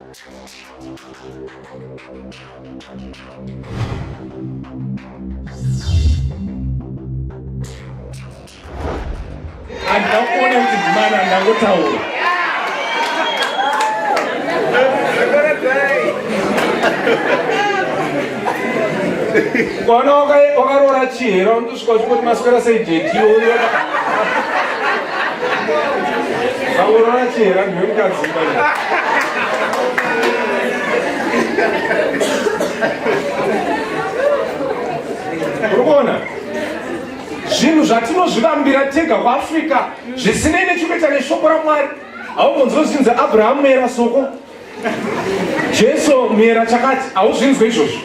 Andakone kuti ndimana ndangotaura. Kwana wakarora chihera undosvika uchikuti maswera sei jeti vakurora chihera ndimukadzimba urikuona zvinhu zvatinozvivambira tega kuafrica zvisinei nechikuita neshoko raMwari. Haumbonzozvinzi Abrahamu mera soko, Jesu mera chakati, hauzvinzwe izvozvo.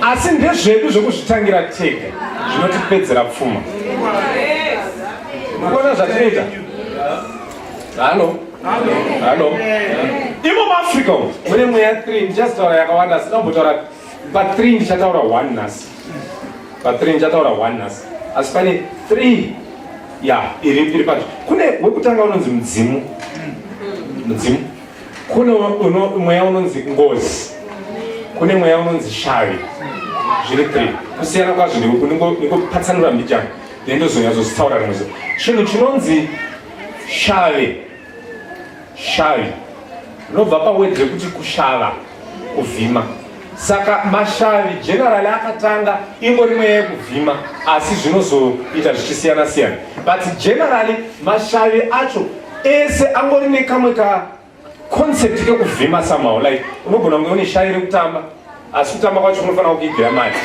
Asi ndezvedu zvekuzvitangira tega zvinotipedzera pfuma. Mukuona zvatinoita? Halo? Imo muAfrica mune mweya 3 ndichazitaura yakawanda, sina kumbotaura pa3 ndichataura 1 nhasi. Pa3 ndichataura 1 nhasi. Asi pane 3 iri pacho. Kune wekutanga unonzi mudzimu. Kune mweya unonzi ngozi. Kune mweya unonzi shavi. Zviri 3. Kusiyana kwazvo ndikupatsanura mbijana. Ndendozonyazozitaura rimwe. Chinhu chinonzi shavi. Nobva pawedhi rekuti kushava, kuvhima. Saka mashavi generally akatanga ingori mweya yekuvhima, asi zvinozoita zvichisiyana-siyana. But generally mashavi acho ese angori nekamwe ka concept kekuvhima somehow. Like unogona kunge une shavi rekutamba, asi kutamba kwacho unofanira kuigira mari.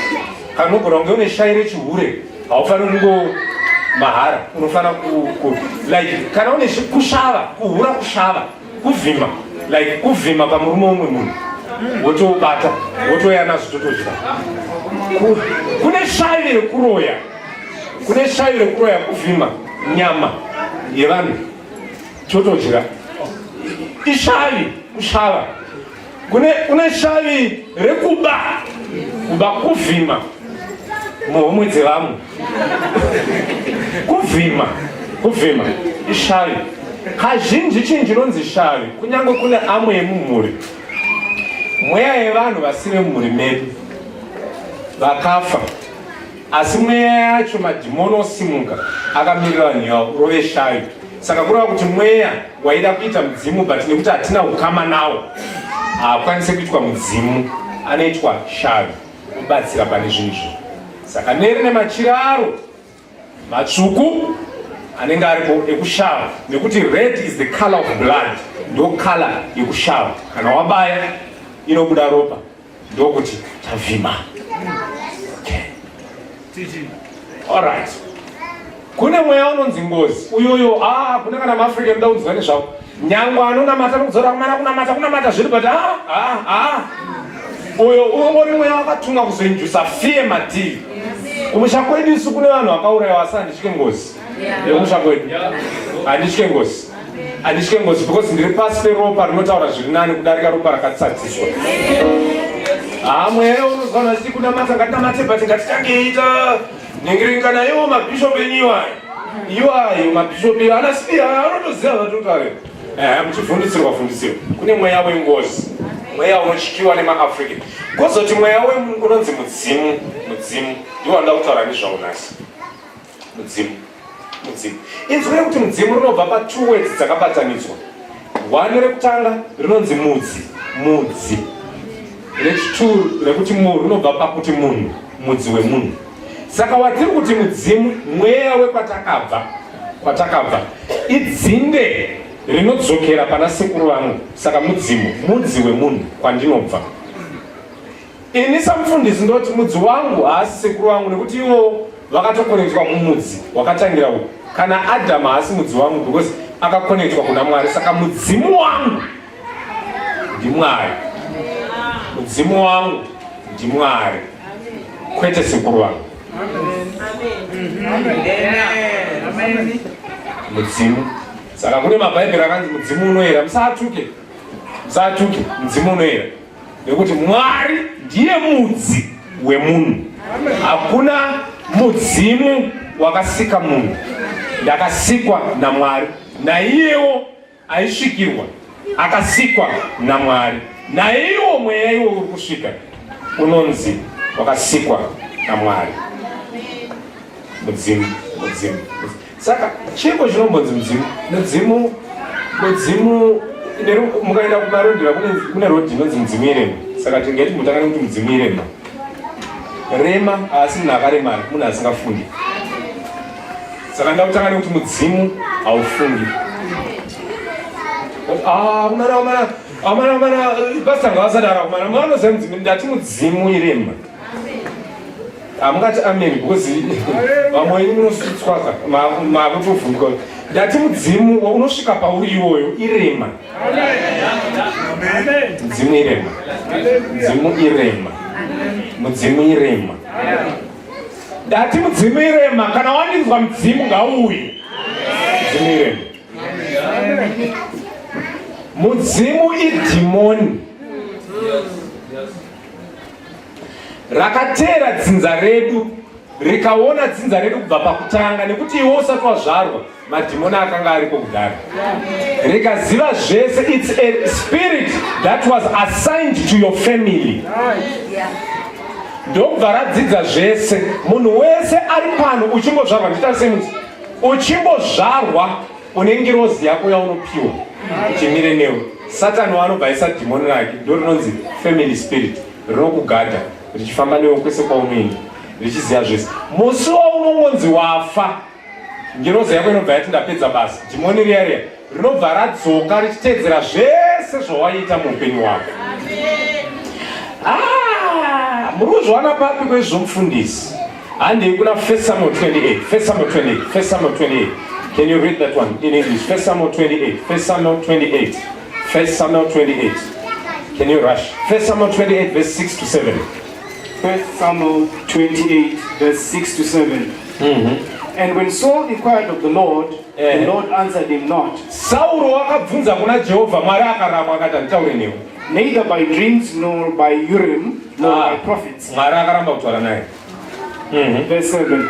Kana unogona kunge une shavi rechihure, haufaniri kungo mahara, unofanira like kana une kushava, kuhura kushava, kuvhima, like kuvhima pamurume umwe munhu. Wotobata, wotoyana zvitotodya. Kune shavi rekuroya. Kune shavi rekuroya kuvhima nyama yevanhu. Chotodya. Ishavi, kushava. Kune shavi rekuba. Kuba kuvhima. Muhomwe dzevamwe. Kuvhima. Ishavi. Kazhinji chinhu chinonzi shavi. Kunyange kune amwe emumhuri. Mweya yevanhu vasiri mumhuri medu vakafa, asi mweya yacho madhimoni osimuka akamirira vanhu yavo rove shavi. Saka kureva kuti mweya waida kuita mudzimu, but nekuti hatina ukama nawo haakwanisi kuitwa mudzimu, anoitwa shavi kubatsira pane zvinhu izvi. Saka nerine machira aro matsvuku anenge aripo ekushava, nekuti red is the color of blood, ndo color yekushava. Kana wabaya inobuda ropa, ndokuti tavhima. Okay. Alright. Kune mweya unonzi ngozi. Uyoyo, kune kana maAfrica nda unzwa nezvavo. Nyangwa anonamata nokuzora kunamata zviri, but uyo ungori mweya wakatunga kuzoinjusa fiye mativi. Kumusha kwedu isu kune vanhu vakaurayiwa, asi handitye ngozi. Kumusha kwedu handitye ngozi. Handitye ngozi because ndiri pasi peropa rinotaura zviri nani kudarika ropa rakatsatiswa. Mweya unozwa nachiti kunamata ngatinamate, but ngatitangeita nyengerekana iwo mabhishop enyiwa. Iwayo mabhishop anasiya anotoziva vatotare. Muchifundisirwa. Kune mweya wengozi. Mweya unotyiwa nemaAfrica. Kozoti mweya unonzi mudzimu. Ndiwo wanda kutaura nezvawo nhasi. Mudzimu. Inzwi rekuti mudzimu rinobva pa2 words dzakabatanidzwa. 1 rekutanga rinonzi mudzi. Rechi2 rekuti rinobva pakuti munhu, mudzi wemunhu. Saka watiri kuti mudzimu mweya wekwatakabva idzinde rinodzokera pana sekuru vangu. Saka mudzimu, mudzi wemunhu kwandinobva. Ini samufundisi ndoti mudzi wangu haasi sekuru vangu, nekuti ivo vakatokonekitwa kumudzi wakatangira uku. Kana Adhamu haasi mudzi wangu because akakonekitwa kuna Mwari. Saka mudzimu wangu ndiMwari. Mudzimu wangu ndiMwari, kwete sekuru vangu. Mudzimu. Saka kune mabhaibheri akanzi mudzimu unoera. Musatuke, mudzimu unoera. Nekuti Mwari ndiye mudzi wemunhu. Hakuna mudzimu wakasika munhu. Ndakasikwa naMwari, naiyewo aisvikirwa akasikwa naMwari. Naiwo mweya iwo uri kusvika unonzi wakasikwa naMwari. Mudzimu. Saka chiko chinombonzi mudzimu mukaenda kumarondera kune rodhi inonzi mudzimu irema. Saka tingeti mutangani kuti mudzimu irema. Rema asi munhu akaremara munhu asingafundi. Saka ndakutangani kuti mudzimu haufungi. Amana pastor ngavasadara kumana mwanoziva mudzimu ndati mudzimu irema. Amungati amen because vamwe munosutswaka makutovhunduka. Ndati mudzimu unosvika pauri iwoyo irema. Mudzimu irema. Mudzimu irema. Ndati mudzimu irema kana waninzwa mudzimu ngauye. Mudzimu irema. Mudzimu idhimoni rakatera dzinza redu rikaona dzinza redu kubva pakutanga nekuti iwe usati wazvarwa madhimoni akanga ariko kudhara. Rikaziva zvese it's a spirit that was assigned to your family. Ndokubva radzidza zvese munhu wese ari pano uchimbozvarwa nditasemuti uchimbozvarwa une ngirozi yako yaunopiwa uchimire newe. Satani wanobvaisa dhimoni rake ndorinonzi family spirit rinokugadha richifamba newe kwese kwaunoenda richiziva zvese. Musi waunongonzi wafa ngirozi yako inobva yati ndapedza basa dhimoni riya rinobva radzoka richitedzera zvese zvawaita muupenyu hwako. Muri kuzviwana papi kwezvo mufundisi? Handei kuna 1 Samuel 28. 1 Samuel 28. 1 Samuel 28. Can you read that one in English? 1 Samuel 28. 1 Samuel 28. 1 Samuel 28. Can you rush? 1 Samuel 28 verse 6 to 7. 1 Samuel 28 verse 6 to 7. And when Saul inquired of the Lord answered him not. Sauro akabvunza kuna Jehovha, Mwari akaramba akati anditaure newe. Neither by dreams nor by Urim nor by prophets. Mwari akaramba kutaura naye. Verse 7.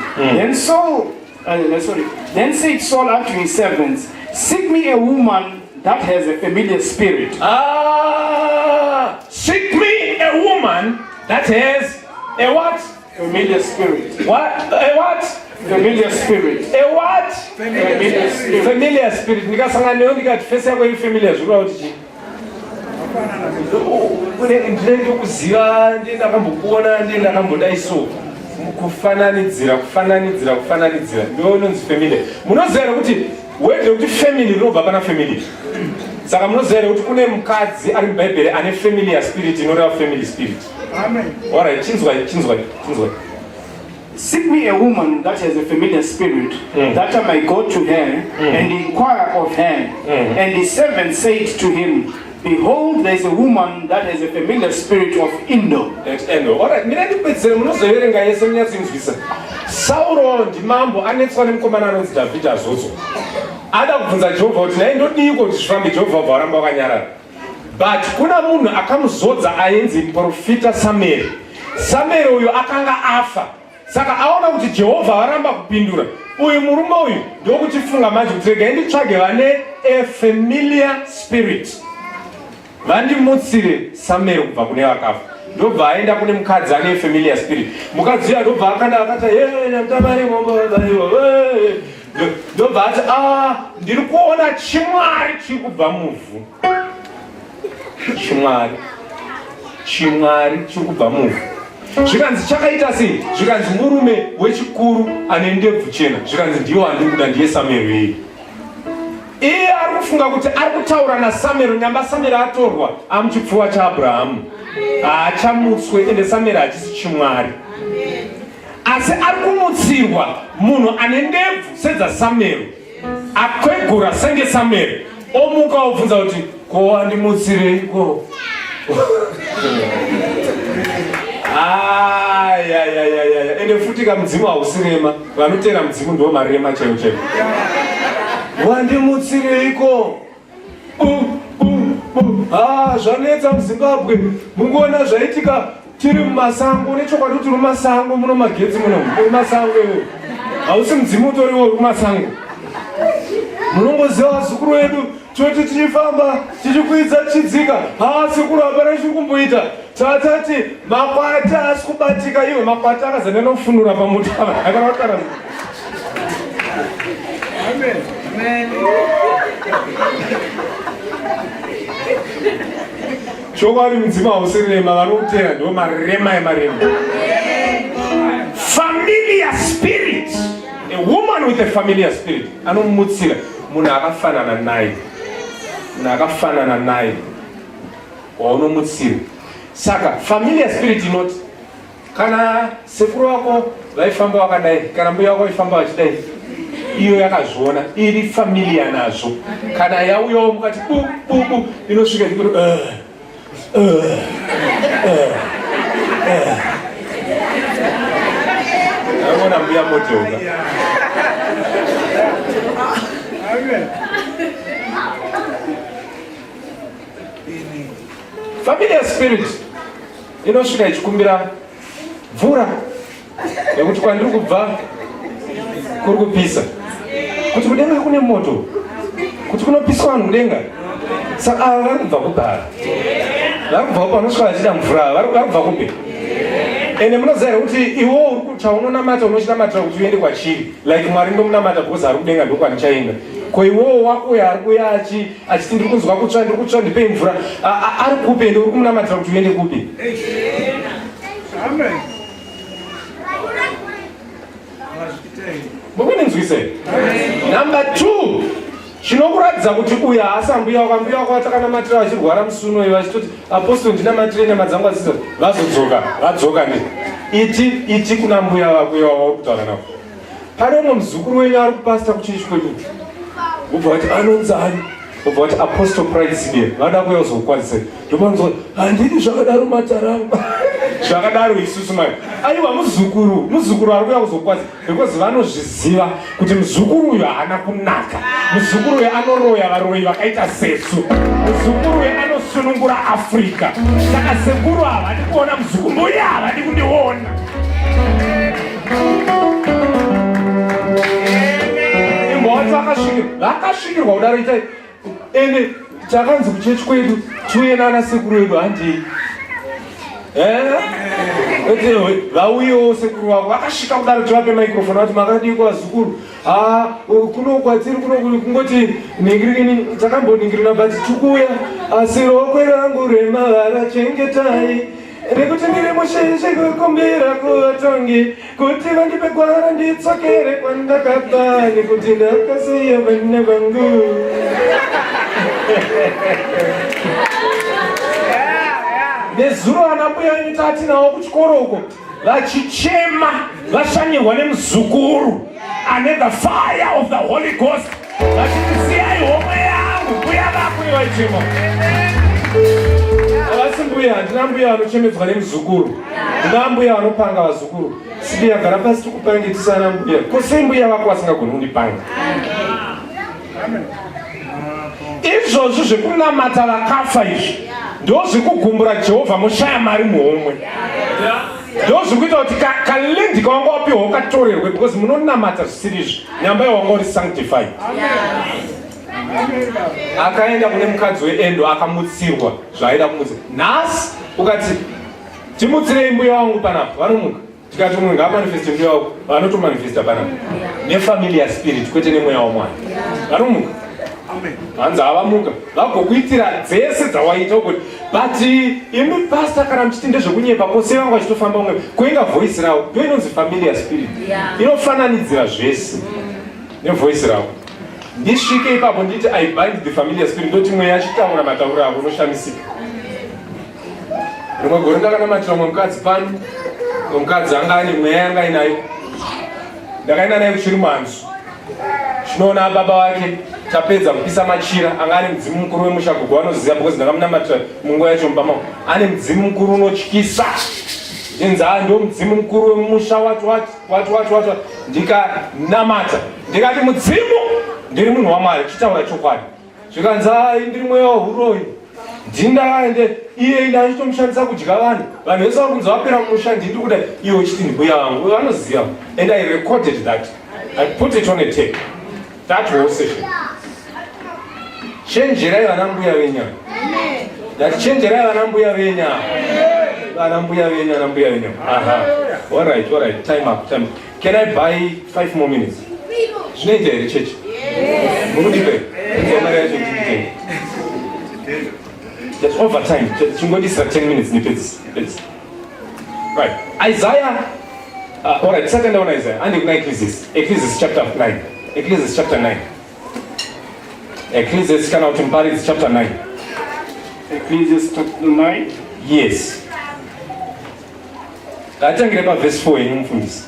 Then said Saul unto his servants, seek me a woman that has a familiar spirit. Seek me a woman that has a what? Familiar spirit. What? A what? Familiar spirit. A what? Familiar spirit. Familiar spirit. Nikasanga leo nikati face yako iri familiar zvikuva kuti chii? Ndinenge kuziva ndakambokuona ndakamboda so. Kufananidzira ndo inonzi family. Munoziva here kuti wede kuti family rinobva pana family. Saka munoziva here kuti kune mukadzi ari mubhaibheri ane familiar spirit inoreva family spirit. Amen. Alright, chinzwai. Seek me a woman that has a familiar spirit, that I may go to her and inquire of her. And his servant said to him, behold, there is a woman that has a familiar spirit of Indo. Alright, mina ndipedzere munozoverenga yese munyatsinzwisa. Sauro ndimambo anetswa nemukomana anonzi Dhavhidhi azodzwa. Ada kubvunza Jehovha kuti naye ndodiko kuti zvifambe Jehovha wabva waramba wakanyarara. But kuna munhu akamuzodza ainzi profita Samuel. Samuel uyu akanga afa. Saka aona kuti Jehovha waramba kupindura. Uyu murume uyu ndokuchifunga manje kuti regai nditsvage vane a familiar spirit. Vandimutsire Samuel kubva kune vakafa. Ndobva aenda kune mukadzi ane familiar spirit. Mukadzi uyu ndobva akanda akati namutamari mombo ndobva ati ndiri kuona chimwari chiri kubva muvhu. Chimwari chiri kubva muvhu. Zvikanzi chakaita sei? Zvikanzi murume wechikuru ane ndebvu chena. Zvikanzi ndiyo andikuda ndiye Samuel iyi. Iye ari kufunga kuti ari kutaura naSamuel nyamba Samuel atorwa amuchipfuwa chaAbhurahamu. Haachamutswe ende Samuel hachisi chimwari. Asi ari kumutsirwa munhu ane ndebvu sedzaSamuel. Akwegura senge Samuel. Omuka obvunza kuti ko wandimutsireiko? Ende futi mudzimu hausirema. Vanotera mudzimu ndo marema chaiwo. Wandimutsireiko? Zvanetsa muZimbabwe. Mungoona zvaitika tiri mumasango. Nechokwadi kuti mumasango muno magetsi muno. Mumasango hausi mudzimu utoriwo mumasango. Munongoziva vazukuru vedu toti tichifamba tichikwidza tichidzika sekuru hapana chiri kumboita tatati makwata asi kubatika iwe makwata akazana nofunura pamuti akanaotara chokwadi mudzima hausirema vanoutera ndo marema emarema. Familiar spirit, a woman with a familiar spirit anomutsira munhu akafanana naye waunomutsira. Saka familiar spirit inoti kana sekuru wako vaifamba wakadai kana mbuya wako vaifamba vachidai iyo yakazviona iri familiar nazvo. Kana yauyawo mukati bubu inosvika ikuri amona mbuya motoga. Familiar spirit inosvika ichikumbira mvura yekuti kwandiri kubva kuri kupisa, kuti kudenga kune moto, kuti kunopiswa vanhu kudenga. Saka ava vari kubva kugara, vari kubva panosvika vachida mvura, vari kubva kupi. Ende munoziva kuti iwo chaunonamata unochinamatira kuti uende kwachiri, like Mwari ndomunamata because ari kudenga ndokwanichaenda. Ko iwowo wako uyo ari kuuya achiti ndiri kunzwa kutsva ndipei mvura, ari kupi ende uri kumunamatira kuti uende kupi? Mukunenzwisei? Number 2, chinokuratidza kuti uyu haasi mbuya wako vatakanamatira vachirwara musuno ivo vachitoti apostoli ndinamatire nyama dzangu adzidza vadzoka iti kuna mbuya wako wauri kutaura navo. Pane umwe muzukuru wenyu ari kupasta kuchechi kwedu, ubva vati anonzi ani, ubva vati Apostle Pride Sibia, vada kuya uzokukwanisai. Ndomanzwa handidi zvakadaro matarangu zvakadaro isusu mai. Aiwa muzukuru ari kuya kuzokukwanisa because vanozviziva kuti muzukuru uyu haana kunaka, muzukuru uyu anoroya varoyi vakaita sesu, muzukuru uyu anosunungura Afrika. Saka sekuru ava hadi kuona muzukuru, mbuya ava hadi kundiona. Vakasvikirwa kudaro itai ende takanzi kuchechi kwedu tiuye nana sekuru vedu handei vauyewo sekuru vavo vakasvika kudaro tivape microphone vati makadiko vazukuru kuno kwatiri kuno kungoti ningirini takamboningirina but tikuuya asi rokwe rangu remavara chengetai rekuti ndiri musheshe kukumbira kuvatongi kuti vandipe gwara nditsokere kwandakabva nekuti ndakasiya vana vangu. Nezuro anambuya venyu tatinawo kuchikoro uko vachichema vashanyirwa nemuzukuru ane the fire of the Holy Ghost vachiti siyai homwe yangu mbuya vako ivaichema. Havasi mbuya, handina mbuya vanochemedzwa nemuzukuru, ndina mbuya vanopanga vazukuru. Sibia gara pasi tikupange tisana mbuya. Kusei mbuya vako vasingagoni kundipanga. Izvozvo zvekunamata vakafa izvi ndozvekugumbura Jehovha mushaya mari muhomwe. Ndozvekuita kuti kalindi kawanga wapiwa ukatorerwe because munonamata zvisiri izvi nyamba yawanga uri sanctified. Akaenda kune mukadzi weendo akamutsirwa zvaaida kumutsa. Nhasi ukati timutsirei mbuya wangu panapa, vanomuka. Tikati munhu ngaamanifeste mbuya wako, vanotomanifesta panapa. Nefamiliar spirit kwete nemweya waMwari. Vanomuka. Hanzi havamuka vagokuitira dzese dzawaita ukuthi but imi pastor kana muchiti ndezvekunyepa kose vangu vachitofamba umwe kuinga voice ravo ndo inonzi familiar spirit inofananidzira zvese nevoice ravo. Ndisvike ipapo nditi I bind the familiar spirit ndoti mweya achitaura matauro avo unoshamisika. Rimwe gore ndakanamatira mumwe mukadzi pano, mukadzi anga ane mweya yanga inayo, ndakaenda naye kuchiri manzu chinoona baba wake tapedza kupisa machira anga ane mudzimu mukuru wemusha gogo vanoziva because ndakamunamatira munguva yacho mubama ane mudzimu mukuru unotyisa ndinzi ndo mudzimu mukuru wemusha wati ndikanamata ndikati mudzimu ndiri munhu waMwari chitaura chokwadi zvikanzi ndiri mweya wahuroyi ndindaende iye ndachitomushandisa kudya vanhu vese vari kunzi vapera mumusha ndiri kuda iwe uchiti ndimbuya vangu vanoziva and I recorded that. I put it on a tape. That whole session. chenjerai vanambuya venya. Chenjerai vanambuya venya. Vanambuya venya. Aha. All right. Time up. Can I buy 5 more minutes? Zvinoita here church? Mukudipe? That's over time. Chingodisira 10 minutes nipedzi. Right. Isaiah. All right. Second one Isaiah. And Ecclesiastes chapter 9. Ecclesiastes chapter 9. Ecclesiastes chapter 9. Ecclesiastes chapter 9. Yes. Atangire pa verse 4 yenumfundisi.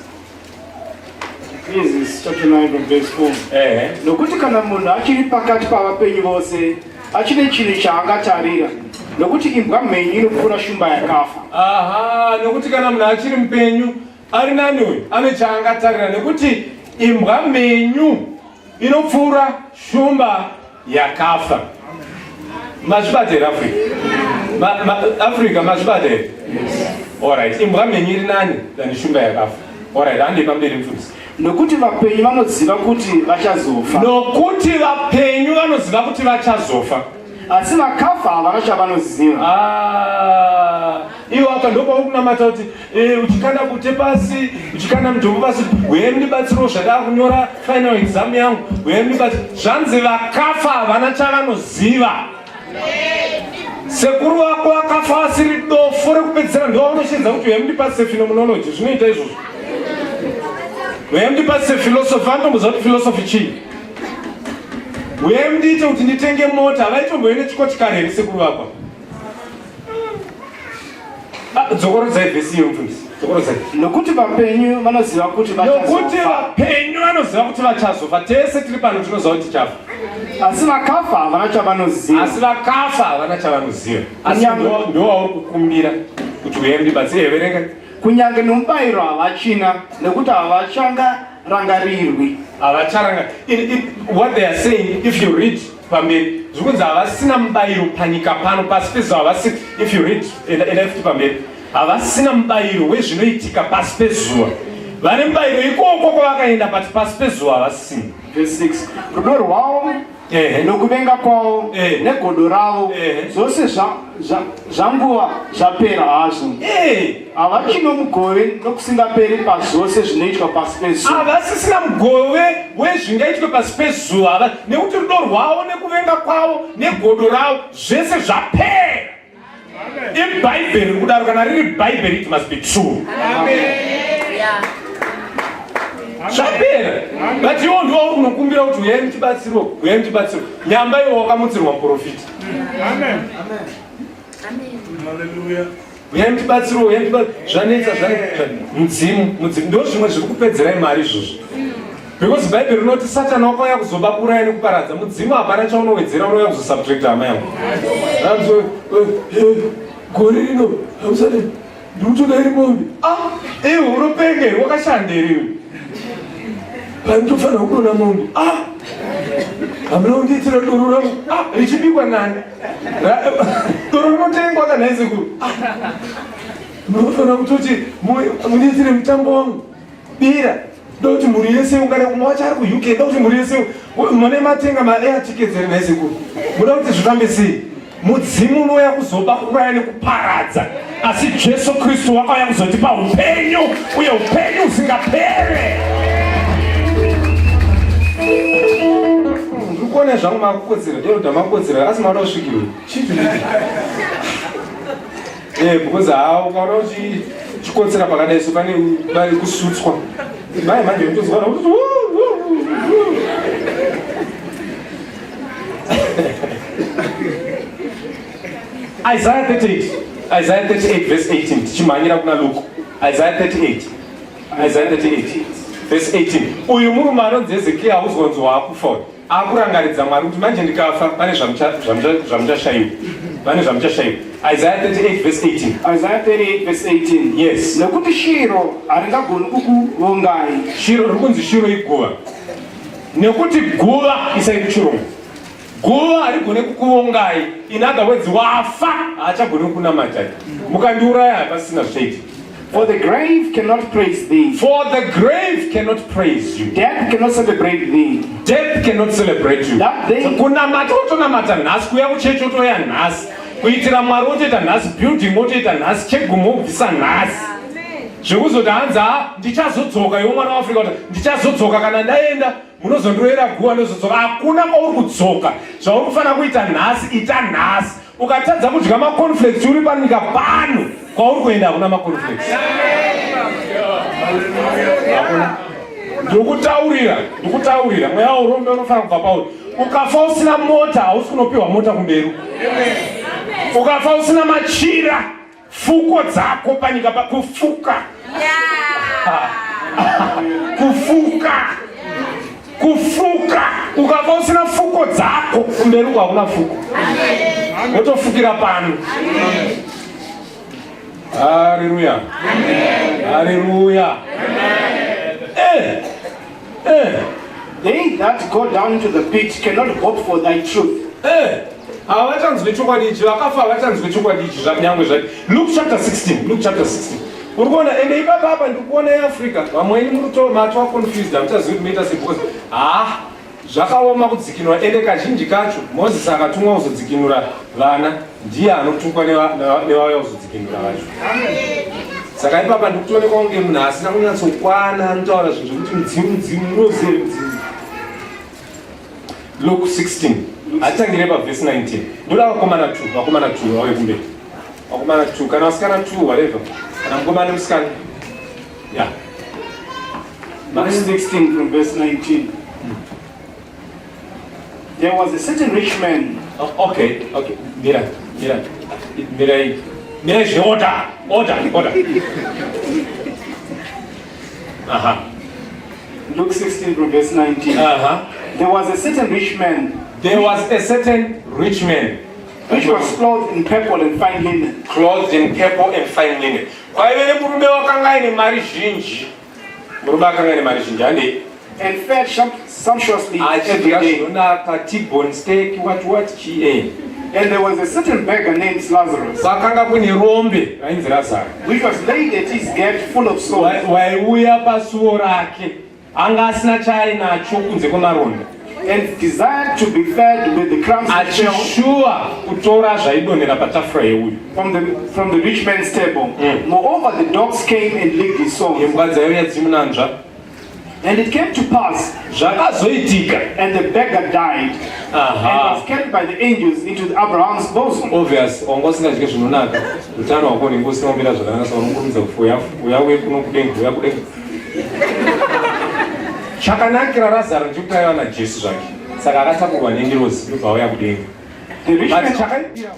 Ecclesiastes chapter 9 verse 4. Nokuti kana munhu achiri pakati pavapenyu vose, achine chinhu chaangatarira, nokuti imbwa mhenyu inopfuura shumba yakafa. Aha, nokuti kana munhu achiri mupenyu, ari nani ane chaangatarira, nokuti imbwa mhenyu inopfuura shumba yakafa. Mazvibate Africa mazvibate. All right. Imbwa mhenyu iri nani than shumba yakafa. All right. Ande pamberi mfundisi. Nokuti vapenyu vanoziva kuti vachazofa. Asi vakafa havana chavanoziva. Iwo apa ndopa ukunamata kuti uchikanda kute pasi, uchikanda mutombo pasi, wemundibatsiro zvada kunyora final exam yangu, wemundibatsiro. Zvanzi vakafa havana chavanoziva. Sekuru wako akafa asiri dofo rekupedzisira ndo unoshinza kuti wemundibatsire phenomenology. Zvinoita izvozvo. Wemundibatsire philosophy, anotomboziva kuti philosophy chii. Wemundite kuti nditenge mota, havaitomboende chikochikari here sekuru wako. Dzokorodzai vhesi iyo mfundisi. Dzokorodzai. Nokuti vapenyu vanoziva kuti vachazofa. Tese tiri pano tinoziva kuti tichafa. Asi vakafa havana chavanoziva. Asi ndowauri kukumbira kuti wemundibatsire verenga. Kunyange nomubayiro havachina, nekuti havachangarangarirwi. What they are saying, if you read pamberi, zvikunzi havasina mubayiro panyika pano pasi pezuva havasina. If you read LFT pamberi, havasina mubayiro wezvinoitika pasi pezuva. Vane mubayiro ikoko kwavakaenda pati pasi pezuva havasina. Verse 6. Rudo rwavo nokuvenga kwavo negodo ravo zvose zvanguva zvapera hazvo. Havachino mugove nokusingaperi pazvose zvinoitwa pasi pezuva. Havasisina mugove wezvingaitwa pasi pezuva, nekuti rudo rwavo nekuvenga kwavo negodo ravo zvese zvapera. IBhaibheri kudaro, kana riri Bhaibheri, it must be true. Zvapera. But iwo ndiwo uri kunokumbira kuti uye mutibatsiro. Nyamba iwo wakamutsirwa muprofita. Amen. Hallelujah. Uye mutibatsiro. Zvanetsa mudzimu. Ndo zvimwe zviri kupedzerai mari izvozvo. Because Bhaibheri rinoti Satani wakauya kuzobakurai nekuparadza. Mudzimu hapana chaunowedzera, unouya kuzosubtract hama yangu. Gore rino hausati ndikutoda iri mombe. Unopenge wakashanderiwe. Pandofanira kuona mombe. Hamuna kundiitira doro rangu. Richibikwa nani? Doro rinotengwa kana izikuru. Munofanira kutoti mundiitire mutambo wangu. Bira. Ndokuti mhuri yese ungada kumwachari ku-UK, ndokuti mhuri yese mune matenga ma-air tickets ere naizikuru. Muda kuti zvifambe sei? Mudzimu unouya kuzobakurai nekuparadza. Asi Jesu Kristu wakauya kuzotipa upenyu, uye upenyu usingapere. Ndikuona zvangu makukodzera, ndoda makodzera, asi mauda kusvikirwe. Because ukaona uchikodzera pakadai so pane kusutswa. Manje unotozwa kuti Isaiah 38 verse 18. Tichimhanyira kuna Luke. Isaiah 38 verse 18. Uyu murume anonzi Hezekia hauzonzi waakufa. Akurangaridza Mwari kuti manje ndikafa pane zvamuchashayiwa. Isaiah 38 verse 18. Isaiah 38 verse 18. Yes. Nokuti shiro haringagoni kukuvongai. Shiro rikunzi shiro iguva. Nekuti guva isaiti chirungu. Guva harigone kukuvongai. In other words, wafa haachagone kunamatai. Mukandiuraya hapasina zvichaiti. For the grave cannot praise thee. For the grave cannot praise you. Death cannot celebrate thee. Death cannot celebrate you. That day, Kunamata utonamata nhasi, kuya kuchechi utoya nhasi, kuitira Mwari utoita nhasi, building utoita nhasi, chegumo ubvisa nhasi. Zvekuzoti hanza ndichazodzoka, iwe mwana waAfrica kuti ndichazodzoka kana ndaenda munozondorera guwa ndozodzoka. Hakuna kwauri kudzoka. Zvauri kufanira kuita nhasi, ita nhasi. Ukatadza kudya macornflakes uri panyika pano, kwauri kuenda hakuna macornflakes. Ndikutaurira mweya urombe unofanira kubva pauri. Ukafa usina mota, hausi kunopiwa mota kumberi. Ukafa usina machira, fuko dzako panyika kufuka. Kufuka. Ukafa usina fuko dzako kumberi uko hakuna fuko. Wotofukira pano. Hallelujah. Hallelujah. They that go down into the pit cannot hope for thy truth. Havachanzwe chokwadi ichi, vakafa havachanzwe chokwadi ichi nyangwe zvati. Luke chapter 16. Uri kuona ende ipapa apa ndikuona yeAfrica. Vamweni matwa confused, hamuchazivi kunoita sei because zvakaoma kudzikinura, ende kazhinji kacho Moses akatumwa kuzodzikinura vana, ndiye anotumwa nevauya kuzodzikinura vacho. Saka ipapa ndikutoonekwa kunge munhu asina kunyatsokwana, anotaura zvinhu zvekuti mudzimu unozive mudzimu. Luke 16. Atangire paverse 19. Ndoda vakomana 2 vauye kumberi. Vakomana 2 kana vasikana 2 whatever. Kana mukomana musikana. Yeah. Verse 16 from verse 19. There was a certain rich man. Okay. Mira. Order. Luke 16 from verse 19. There was a certain rich man. Which was clothed in purple and fine linen. Kwaive murume wakanga aine mari zhinji. And fed sumptuously every day. T-bone steak, what key. And there was a certain beggar named Lazarus, which was laid at his gate full of sores, and desired to be fed with the crumbs that fell from the rich man's table. Moreover, the dogs came and licked his sores. And it came to pass, and the beggar died, and was carried by the angels into Abraham's bosom. Obvious. Chakanakira Lazarus ndikutaiwa naJesu zvake. Saka akatakurwa nengerozi ndobva auya kudenga. The rich man chakaipira